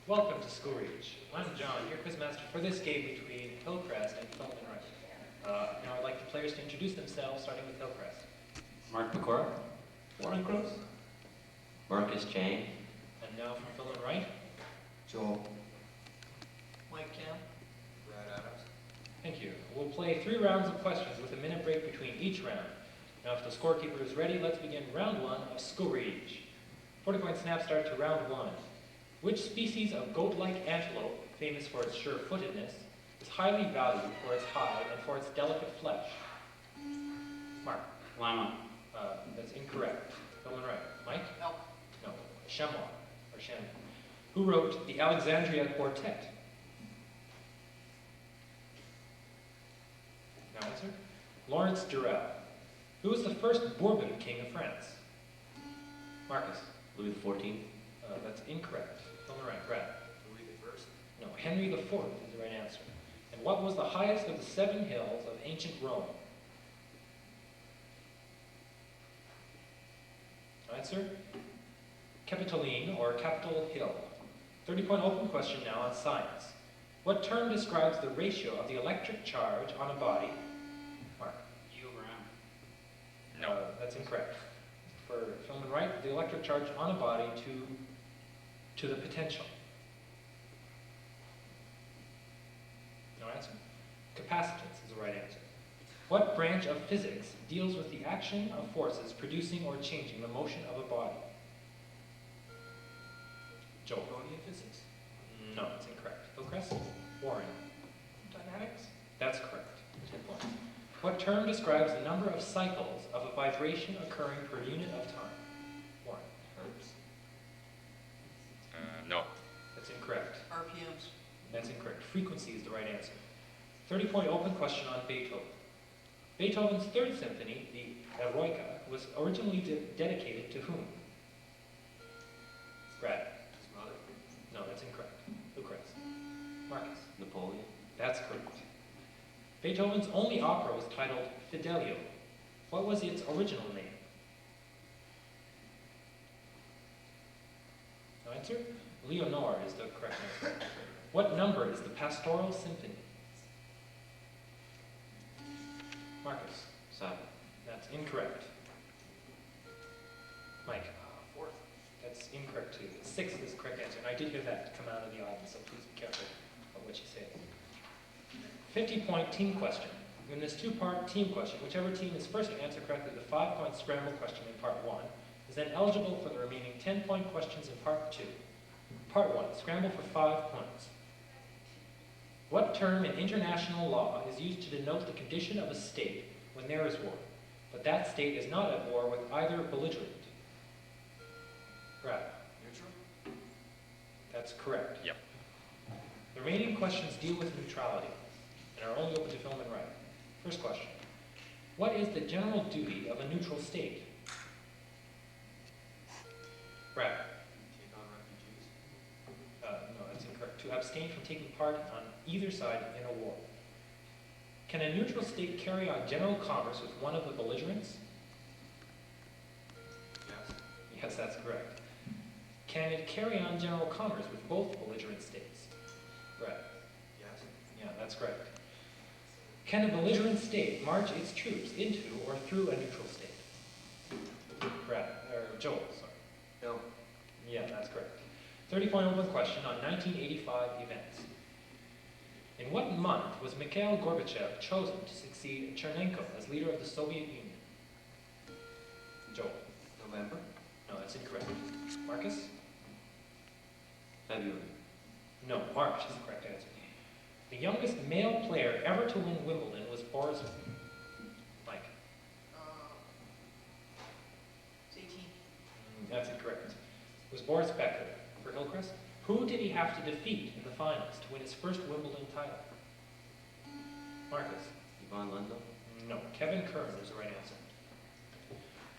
Welcome to School Reach. I'm John, your quizmaster for this game between Hillcrest and Philemon Wright. Now I'd like the players to introduce themselves, starting with Hillcrest. Mark Pecora. Warren Gross. Marcus Chang. And now from Philemon Wright. Joel. Mike Cam. Brad Adams. Thank you. We'll play 3 rounds of questions with a minute break between each round. Now if the scorekeeper is ready, let's begin round 1 of School Reach. 40-point snap start to round 1. Which species of goat-like antelope, famous for its sure-footedness, is highly valued for its hide and for its delicate flesh? Mark. Lima. That's incorrect. Philemon Wright. Mike? Elk. No. Chamois, or chamois. Who wrote the Alexandria Quartet? Now answer. Lawrence Durrell. Who was the first Bourbon king of France? Marcus. Louis XIV. That's incorrect. Philemon Wright. Brad. Louis the First. No, Henry IV is the right answer. And what was the highest of the 7 hills of ancient Rome? Answer? Capitoline, or Capitol Hill. 30-point open question now on science. What term describes the ratio of the electric charge on a body? Mark. E/M. That's incorrect. For Philemon Wright, the electric charge on a body to the potential. No answer? Capacitance is the right answer. What branch of physics deals with the action of forces producing or changing the motion of a body? Joel. Newtonian physics. No, that's incorrect. Hillcrest? Warren. Dynamics. That's correct. 10 points. What term describes the number of cycles of a vibration occurring per unit of time? Warren. Hertz. No. That's incorrect. RPMs. That's incorrect. Frequency is the right answer. 30-point open question on Beethoven. Beethoven's 3rd Symphony, the Eroica, was originally dedicated to whom? Brad. His mother. No, that's incorrect. Hillcrest. Marcus. Napoleon. That's correct. Beethoven's only opera was titled Fidelio. What was its original name? No answer? Leonore is the correct answer. What number is the Pastoral Symphony? Marcus. 7. That's incorrect. Mike. 4th. That's incorrect too. 6th is the correct answer. And I did hear that come out of the audience, so please be careful of what you say. 50-point team question. In this 2-part team question, whichever team is first to answer correctly the 5-point scramble question in part 1 is then eligible for the remaining 10-point questions in part 2. Part 1, scramble for 5 points. What term in international law is used to denote the condition of a state when there is war, but that state is not at war with either belligerent? Brad. Neutral. That's correct. Yep. The remaining questions deal with neutrality and are only open to Philemon Wright. First question. What is the general duty of a neutral state? Brad. Take on refugees. No, that's incorrect. To abstain from taking part on either side in a war. Can a neutral state carry on general commerce with one of the belligerents? Yes. Yes, that's correct. Can it carry on general commerce with both belligerent states? Brad. Yes. Yeah, that's correct. Can a belligerent state march its troops into or through a neutral state? Brad, or Joel, sorry. No. Yeah, that's correct. 30-point open question on 1985 events. In what month was Mikhail Gorbachev chosen to succeed Chernenko as leader of the Soviet Union? Joel. November. No, that's incorrect. Marcus? February. No, March is the correct answer. The youngest male player ever to win Wimbledon was Boris. Mike. It's 18. That's incorrect. It was Boris Becker for Hillcrest. Who did he have to defeat in the finals to win his first Wimbledon title? Marcus. Yvonne Lendl. No, Kevin Kern is the right answer.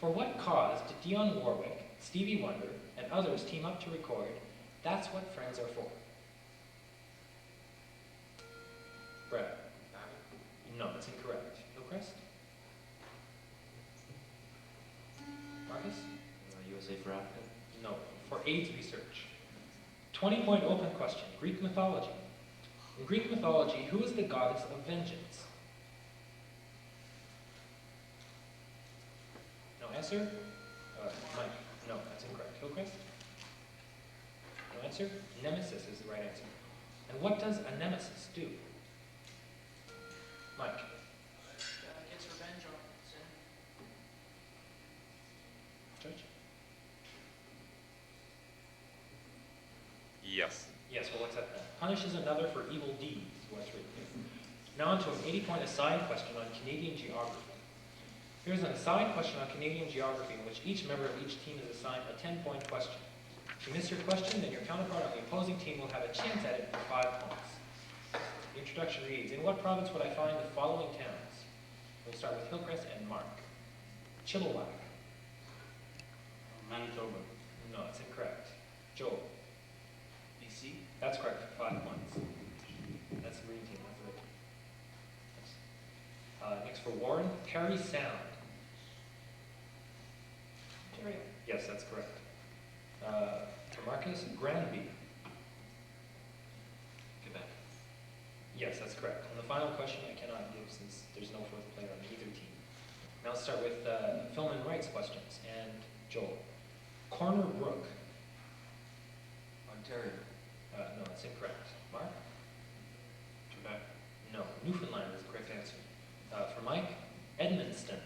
For what cause did Dionne Warwick, Stevie Wonder, and others team up to record That's What Friends Are For? Brad. No, that's incorrect. Hillcrest? Marcus? USA for Africa. No, for AIDS research. 20-point open question, Greek mythology. In Greek mythology, who is the goddess of vengeance? No answer? Mike? No, that's incorrect. Hillcrest? No answer? Nemesis is the right answer. And what does a nemesis do? Mike? Gets revenge on sin. Judge? Yes. Yes, we'll accept that. Punishes another for evil deeds. What's written here. Now onto an 80-point aside question on Canadian geography. Here's an aside question on Canadian geography in which each member of each team is assigned a 10-point question. If you miss your question, then your counterpart on the opposing team will have a chance at it for 5 points. The introduction reads, in what province would I find the following towns? We'll start with Hillcrest and Mark. Chilliwack. Manitoba. No, that's incorrect. Joel. BC? That's correct for 5 points. That's the green team, that's right. Next for Warren, Parry Sound. Ontario. Yes, that's correct. For Marcus, Granby. Quebec. Yes, that's correct. And the final question I cannot give since there's no fourth player on either team. Now let's start with Philemon Wright's questions and Joel. Corner Brook. Ontario. No, that's incorrect. Mark? Quebec. No, Newfoundland is the correct answer. For Mike, Edmundston.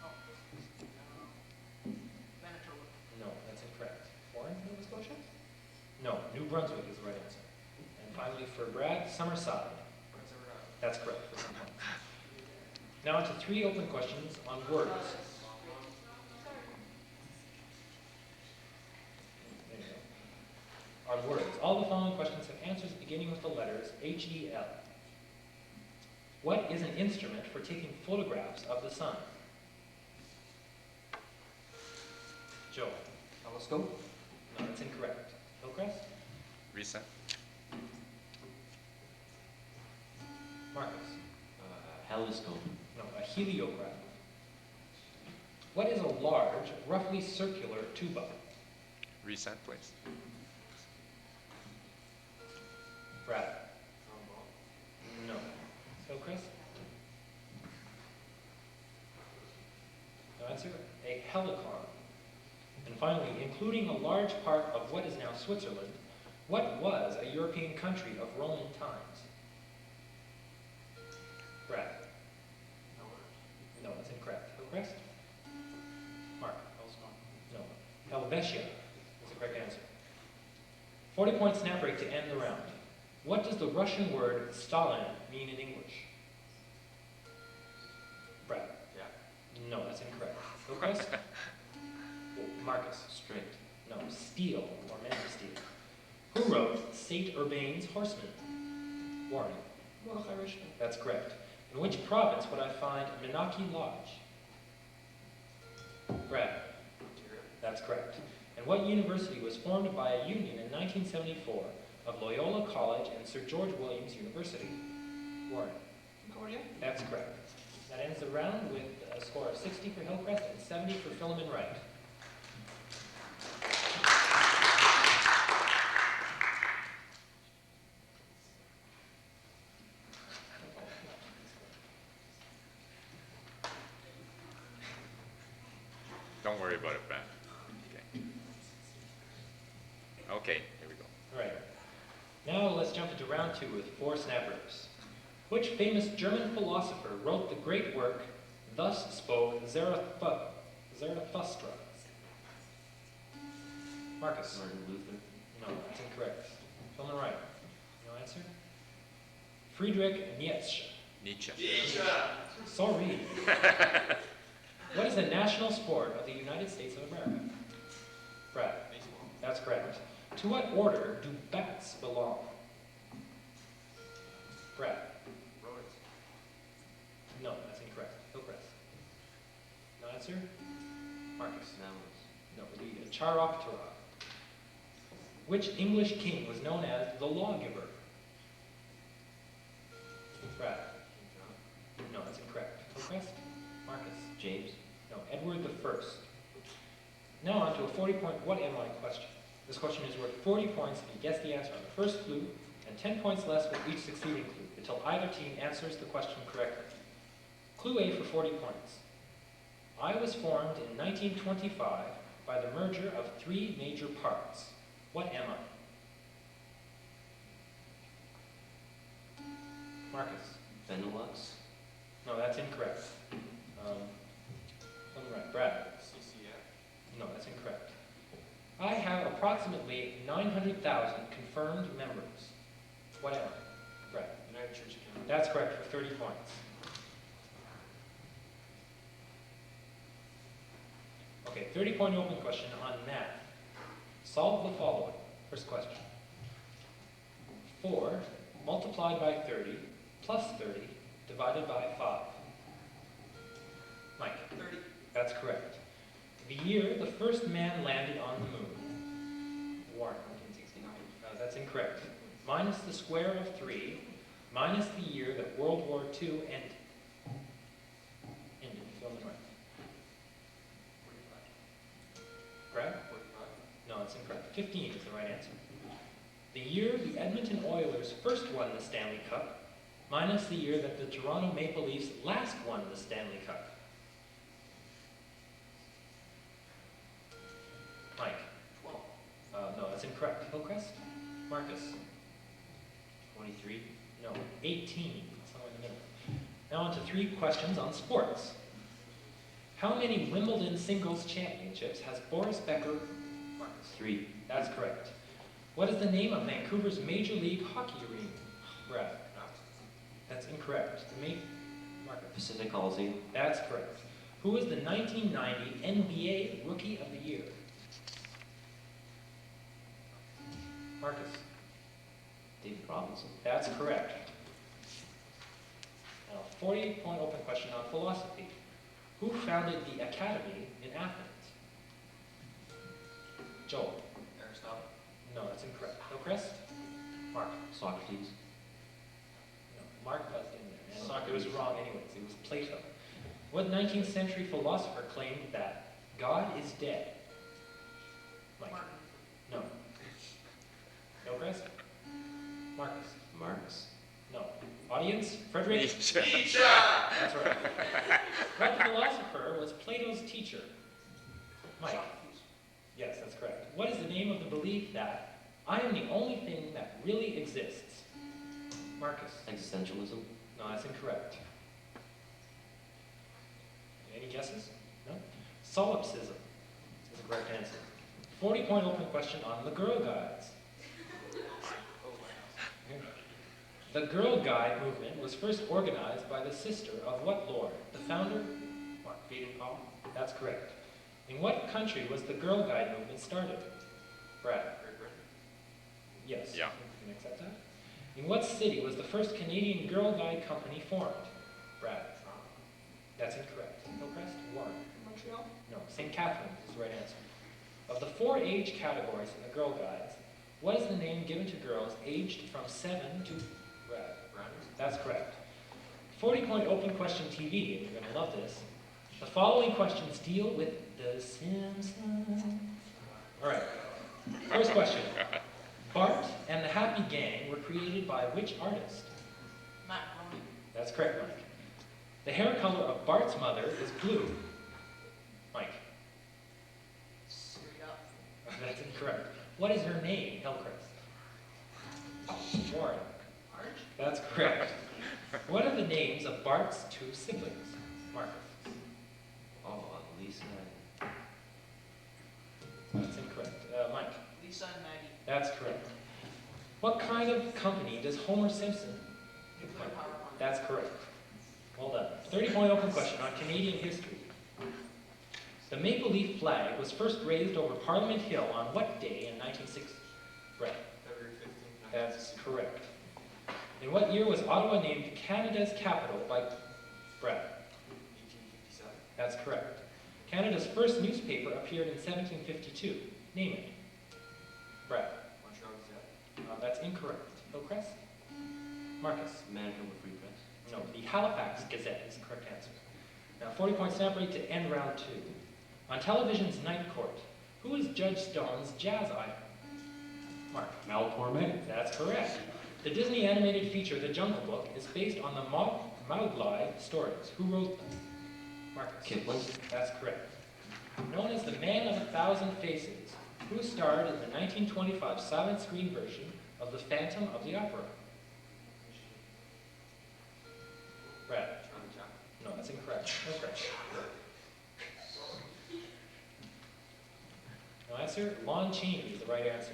Oh. Manitoba. No, that's incorrect. Warren, Nova Scotia? No, New Brunswick is the right answer. And finally for Brad, Summerside. Prince Edward Island. That's correct for 10 points. Now onto 3 open questions on words. There you go. On words. All the following questions have answers beginning with the letters H-E-L. What is an instrument for taking photographs of the sun? Joe. Telescope? No, that's incorrect. Hillcrest? Recent. Marcus? Telescope. No, a heliograph. What is a large, roughly circular tuba? Recent, please. Brad? Trombone? No. Hillcrest? No answer? A helicon. And finally, including a large part of what is now Switzerland, what was a European country of Roman times? Brad? No, that's incorrect. Hillcrest? Mark? No. Helvetia is the correct answer. 40 point snap break to end the round. What does the Russian word Stalin mean in English? Brad? Yeah. No, that's incorrect. Hillcrest? Marcus? Strict. No, steel, or man of steel. Who wrote Saint Urbain's Horseman? Warren? Mordechai Richmond. That's correct. In which province would I find Menaki Lodge? Brad? Ontario. That's correct. And what university was formed by a union in 1974 of Loyola College and Sir George Williams University? Warren? Concordia. That's correct. That ends the round with a score of 60 for Hillcrest and 70 for Philemon Wright. Don't worry about it, Ben. Okay. Okay, here we go. All right. Now let's jump into round 2 with 4 snappers. Which famous German philosopher wrote the great work, Thus Spoke Zarathustra? Marcus? Martin Luther. No, that's incorrect. Philemon Wright? No answer? Friedrich Nietzsche. Nietzsche. Sorry. What is the national sport of the United States of America? Brad? Baseball. That's correct. To what order do bats belong? Brad? Rodents. No, that's incorrect. Hillcrest? No answer? Marcus? Mammals. No, the Chiroptera. Which English king was known as the lawgiver? Brad? King John. No, that's incorrect. Hillcrest? Marcus? James. No, Edward the First. Now on to a 40-point what am I question. This question is worth 40 points if you guess the answer on the first clue, and 10 points less with each succeeding clue, until either team answers the question correctly. Clue A for 40 points. I was formed in 1925 by the merger of 3 major parts. What am I? Marcus? Benelux. No, that's incorrect. Right. Brad? CCF. No, that's incorrect. I have approximately 900,000 confirmed members. What am I? Brad? United Church of Canada. That's correct for 30 points. Okay, 30-point open question on math. Solve the following. First question. 4 multiplied by 30 plus 30 divided by 5. Mike? 30. That's correct. The year the first man landed on the moon. Warren? 1969. That's incorrect. Minus the square of 3, minus the year that World War II ended. Fill in the blank. 45. Brad? 45. No, that's incorrect. 15 is the right answer. The year the Edmonton Oilers first won the Stanley Cup, minus the year that the Toronto Maple Leafs last won the Stanley Cup. Mike? 12. No, that's incorrect. Hillcrest? Marcus? 23. No, 18. Somewhere in the middle. Now on to 3 questions on sports. How many Wimbledon singles championships has Boris Becker? Marcus? 3. That's correct. What is the name of Vancouver's Major League Hockey arena? Brad? That's incorrect. Marcus? Pacific Coliseum. That's correct. Who is the 1990 NBA Rookie of the Year? Marcus? David Robinson. That's correct. Now, 40-point open question on philosophy. Who founded the Academy in Athens? Joel? Aristotle. No, that's incorrect. Hillcrest? Mark? Socrates. No, Mark buzzed in there. And it was wrong anyways. It was Plato. What 19th century philosopher claimed that God is dead? Mike? Martin. No. Hillcrest? Marcus? Marx. No. Audience? Frederick? Nietzsche. That's right. What philosopher was Plato's teacher? Mike? Socrates. Yes, that's correct. What is the name of the belief that I am the only thing that really exists? Marcus? Existentialism. No, that's incorrect. Any guesses? No? Solipsism is the correct answer. 40-point open question on the Girl Guides. The Girl Guide movement was first organized by the sister of what lord? The founder? Baden Powell. That's correct. In what country was the Girl Guide movement started? Brad? Great Britain. Yes. Yeah. You can accept that. In what city was the first Canadian Girl Guide company formed? Brad? Toronto. That's incorrect. Hillcrest? Warren? Montreal. No. St. Catharines is the right answer. Of the 4 age categories in the Girl Guides, what is the name given to girls aged from 7 to... Brad? Brandon. That's correct. 40-point open question TV, and you're going to love this. The following questions deal with The Simpsons. All right. First question. Bart and the Happy Gang were created by which artist? Matt Groening. That's correct, Mike. The hair color of Bart's mother is blue. Mike. Straight up. That's incorrect. What is her name, Hillcrest? Warren. Marge. That's correct. What are the names of Bart's 2 siblings? Marcus. Oh, Lisa. That's incorrect. Mike. Lisa and Maggie. That's correct. What kind of company does Homer Simpson? Nuclear power plant. That's correct. Well done. 30-point open question on Canadian history. The Maple Leaf flag was first raised over Parliament Hill on what day in 1960? Brett. February 15th. That's correct. In what year was Ottawa named Canada's capital by Brett? 1857. That's correct. Canada's first newspaper appeared in 1752. Name it. Brett. Montreal Gazette. That's incorrect. Hillcrest? Marcus. Manitoba Free Press. No, the Halifax Gazette is the correct answer. Now, 40-point snap rate to end round 2. On television's Night Court, who is Judge Stone's jazz idol? Mark. Mel Torme. That's correct. The Disney animated feature, The Jungle Book, is based on the Mowgli stories. Who wrote them? Marcus. Kipling. That's correct. Known as the Man of a Thousand Faces, who starred in the 1925 silent screen version of The Phantom of the Opera? Brad. Charlie Chaplin. No, that's incorrect. Incorrect. No answer. Lon Chaney is the right answer.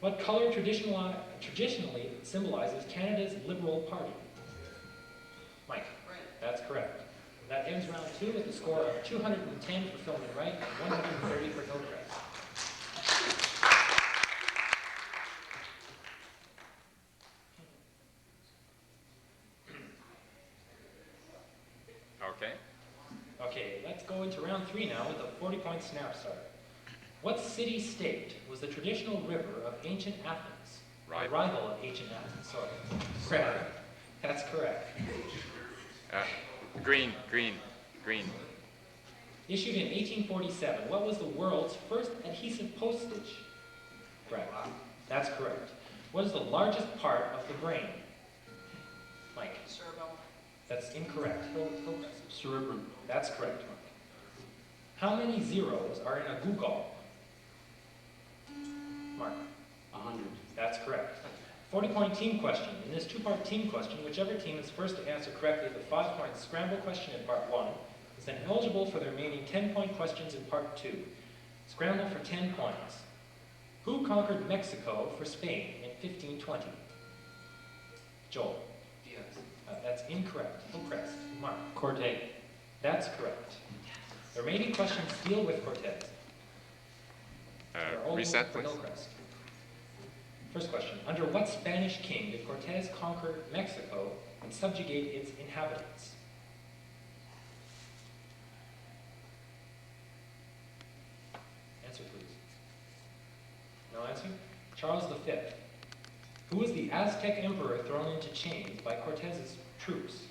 What color traditionally symbolizes Canada's Liberal Party? Mike. Red. That's correct. That ends round 2 with a score of 210 for Philemon Wright and 130 for Hillcrest. Okay. Okay, let's go into round 3 now with a 40-point snap start. What city-state was the traditional river of ancient Athens? Right. A rival of ancient Athens, sorry. Brad. That's correct. Green. Issued in 1847, what was the world's first adhesive postage? Brad. That's correct. What is the largest part of the brain? Mike. Cerebellum. That's incorrect. Hillcrest. Cerebrum. That's correct, Mike. How many zeros are in a googol? Mark. 100. That's correct. 40-point team question. In this 2-part team question, whichever team is first to answer correctly the 5-point scramble question in part 1 is then eligible for the remaining 10-point questions in part 2. Scramble for 10 points. Who conquered Mexico for Spain in 1520? Joel. Diaz. That's incorrect. Hillcrest. Mark. Corte. That's correct. The remaining questions deal with Cortez. They're all Reset, for please. Hillcrest. First question. Under what Spanish king did Cortez conquer Mexico and subjugate its inhabitants? Answer, please. No answer? Charles V. Who was the Aztec emperor thrown into chains by Cortez's troops?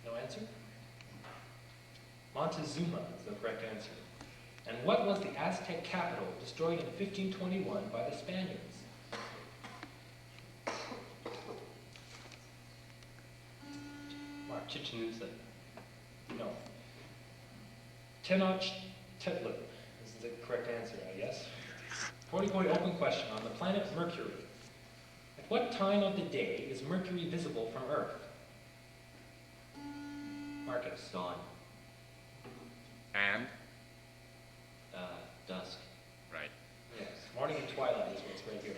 No answer? Montezuma is the correct answer. And what was the Aztec capital destroyed in 1521 by the Spaniards? Mark. Chichen Itza. No. Tenochtitlan is the correct answer, I guess. 40-point open question on the planet Mercury. At what time of the day is Mercury visible from Earth? Marcus. Dawn. And? Dusk. Right. Yes, morning and twilight is what's right here.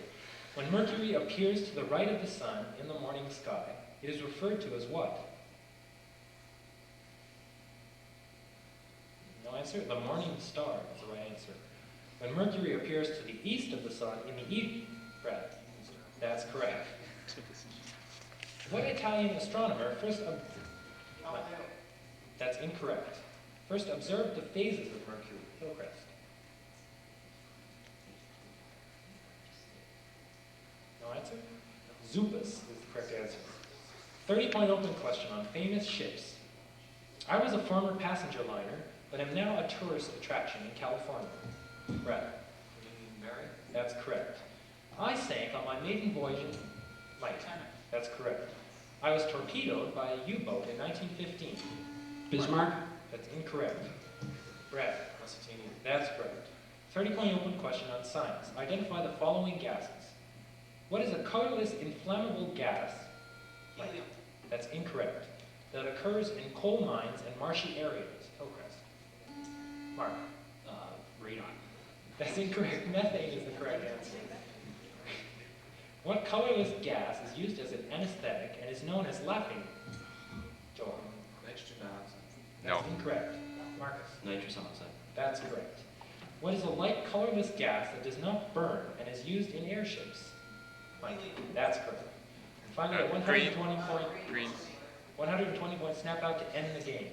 When Mercury appears to the right of the sun in the morning sky, it is referred to as what? No answer? The morning star is the right answer. When Mercury appears to the east of the sun in the evening, Brad. That's correct. What Italian astronomer first... Galileo. That's incorrect. First observed the phases of Mercury. Hillcrest. No answer? Zupus is the correct answer. 30-point open question on famous ships. I was a former passenger liner, but am now a tourist attraction in California. Brad. William Mary. That's correct. I sank on my maiden voyage in... Mike. Titanic. That's correct. I was torpedoed by a U-boat in 1915. Bismarck. That's incorrect. Brad. Lusitania. That's correct. 30-point open question on science. Identify the following gases. What is a colorless inflammable gas? Helium. That's incorrect. That occurs in coal mines and marshy areas. Hillcrest. Mark. Radon. That's incorrect. Methane is the correct answer. What colorless gas is used as an anesthetic and is known as laughing? Joel. Nitrogen dioxide. No. That's incorrect. Marcus. Nitrous oxide. That's correct. What is a light colorless gas that does not burn and is used in airships? Mike. That's correct. And finally, a Green. 120-point snap out to end the game.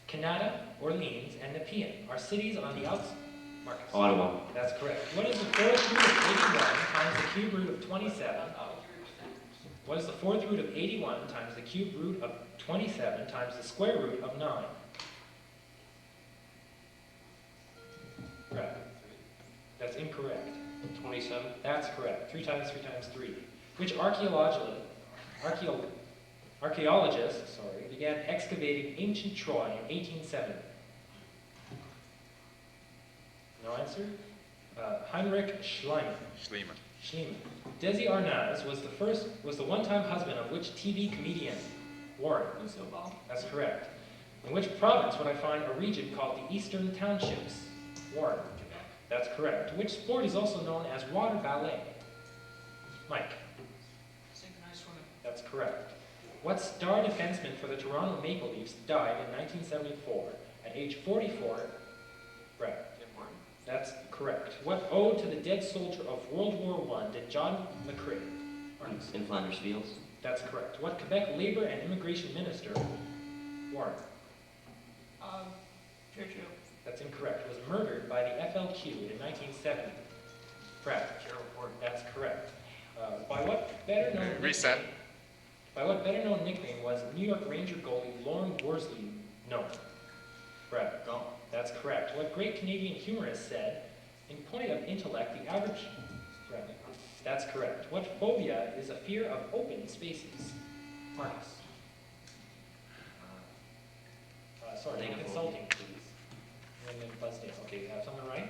Canada, Orleans, and Nepean are cities on the outside. Marcus. Ottawa. That's correct. What is the fourth root of 81 times the cube root of 27? What is the fourth root of 81 times the cube root of 27 times the square root of 9? That's incorrect. 27. That's correct. 3 times 3 times 3. Which archaeologist began excavating ancient Troy in 1870? No answer? Heinrich Schliemann. Schliemann. Desi Arnaz was the one-time husband of which TV comedian? Warren. That's correct. In which province would I find a region called the Eastern Townships? Warren. That's correct. Which sport is also known as water ballet? Mike. Synchronized swimming. That's correct. What star defenseman for the Toronto Maple Leafs died in 1974 at age 44? Brett. Tim Martin. That's correct. What ode to the dead soldier of World War I did John McCrae? Arns. In Flanders Fields. That's correct. What Quebec Labour and Immigration Minister? Warren. Churchill. That's incorrect. Was murdered by the FLQ in 1970. Brad. Gerald Ford. That's correct. By what better known Reset. nickname- By what better known nickname was New York Ranger goalie Lorne Worsley known? Brad. Gump. That's correct. What great Canadian humorist said, in point of intellect, the average... Brad. That's correct. What phobia is a fear of open spaces? Marcus. Sorry, Negative consulting, please. And then Buzzdale. Okay, you have someone right?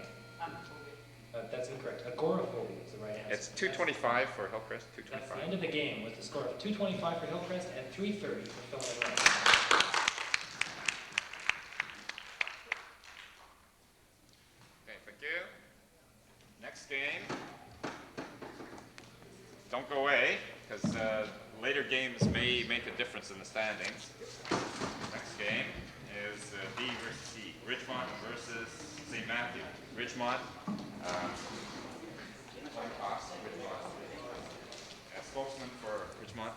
That's incorrect. Agoraphobia is the right answer. It's 225 for Hillcrest, That's the end 225. of the game with the score of 225 for Hillcrest and 330 for Philemon Wright. Okay, thank you. Next game. Don't go away, because later games may make a difference in the standings. Next game is D versus C. Ridgemont versus St. Matthew. Ridgemont. Spokesman for Ridgemont.